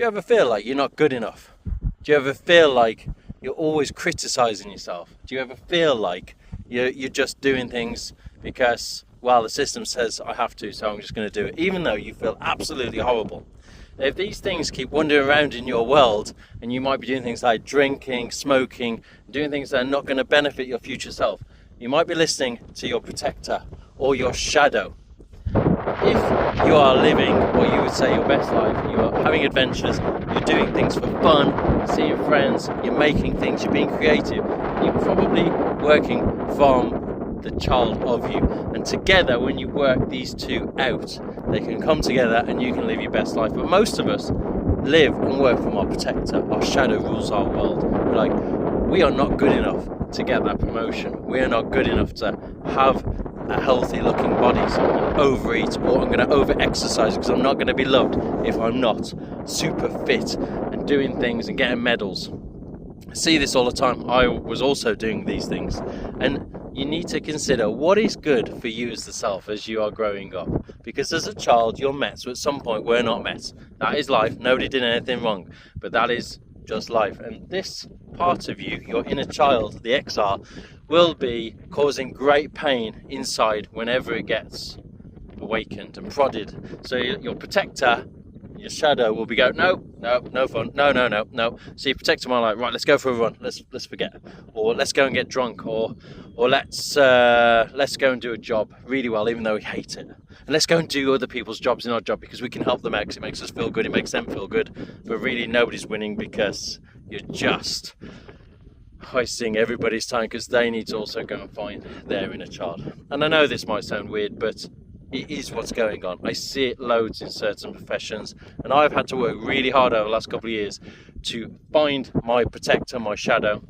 Do you ever feel like you're not good enough? Do you ever feel like you're always criticizing yourself? Do you ever feel like you're just doing things because, well, the system says I have to, so I'm just going to do it, even though you feel absolutely horrible? If these things keep wandering around in your world, and you might be doing things like drinking, smoking, doing things that are not going to benefit your future self, you might be listening to your protector or your shadow. If you are living what you would say your best life, you're having adventures, you're doing things for fun, seeing friends, you're making things, you're being creative, you're probably working from the child of you. And together, when you work these two out, they can come together and you can live your best life. But most of us live and work from our protector. Our shadow rules our world. We're like, we are not good enough to get that promotion. We are not good enough to have a healthy looking body, so I'm going to overeat or I'm going to over exercise because I'm not going to be loved if I'm not super fit and doing things and getting medals. I see this all the time. I was also doing these things, and you need to consider what is good for you as the self as you are growing up, because as a child you're met, so at some point we're not met. That is life. Nobody did anything wrong, but that is just life. And this part of you, your inner child, the XR, will be causing great pain inside whenever it gets awakened and prodded. So your protector, your shadow, will be going, no fun, no. So your protector might like, right, let's go for a run, let's forget, or let's go and get drunk, or let's go and do a job really well even though we hate it, and let's go and do other people's jobs in our job because we can help them out, because it makes us feel good, it makes them feel good. But really nobody's winning because you're just wasting everybody's time, because they need to also go and find their inner child. And I know this might sound weird, but it is what's going on. I see it loads in certain professions, and I've had to work really hard over the last couple of years to find my protector, my shadow,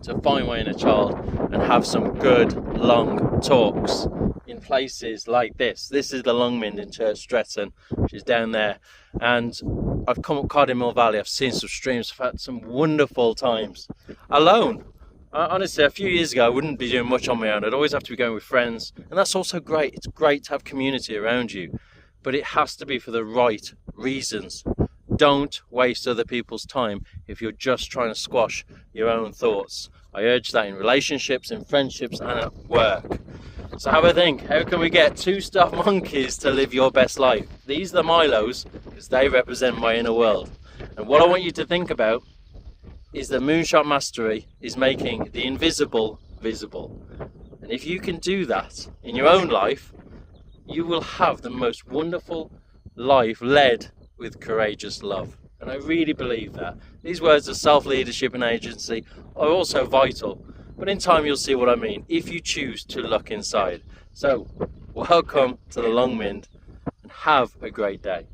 to find my inner child and have some good long talks in places like this. This is the Long Mynd in Church Stretton, which is down there, and I've come up Cardinal Valley, I've seen some streams, I've had some wonderful times alone. Honestly, a few years ago I wouldn't be doing much on my own. I'd always have to be going with friends, and that's also great. It's great to have community around you, but it has to be for the right reasons. Don't waste other people's time if you're just trying to squash your own thoughts. I urge that in relationships, in friendships, and at work. So have a think, how can we get two stuffed monkeys to live your best life? These are the Milos, because they represent my inner world. And what I want you to think about is that Moonshot Mastery is making the invisible visible. And if you can do that in your own life, you will have the most wonderful life led with courageous love. And I really believe that. These words of self-leadership and agency are also vital. But in time you'll see what I mean, if you choose to look inside. So, welcome to the Long Mynd, and have a great day.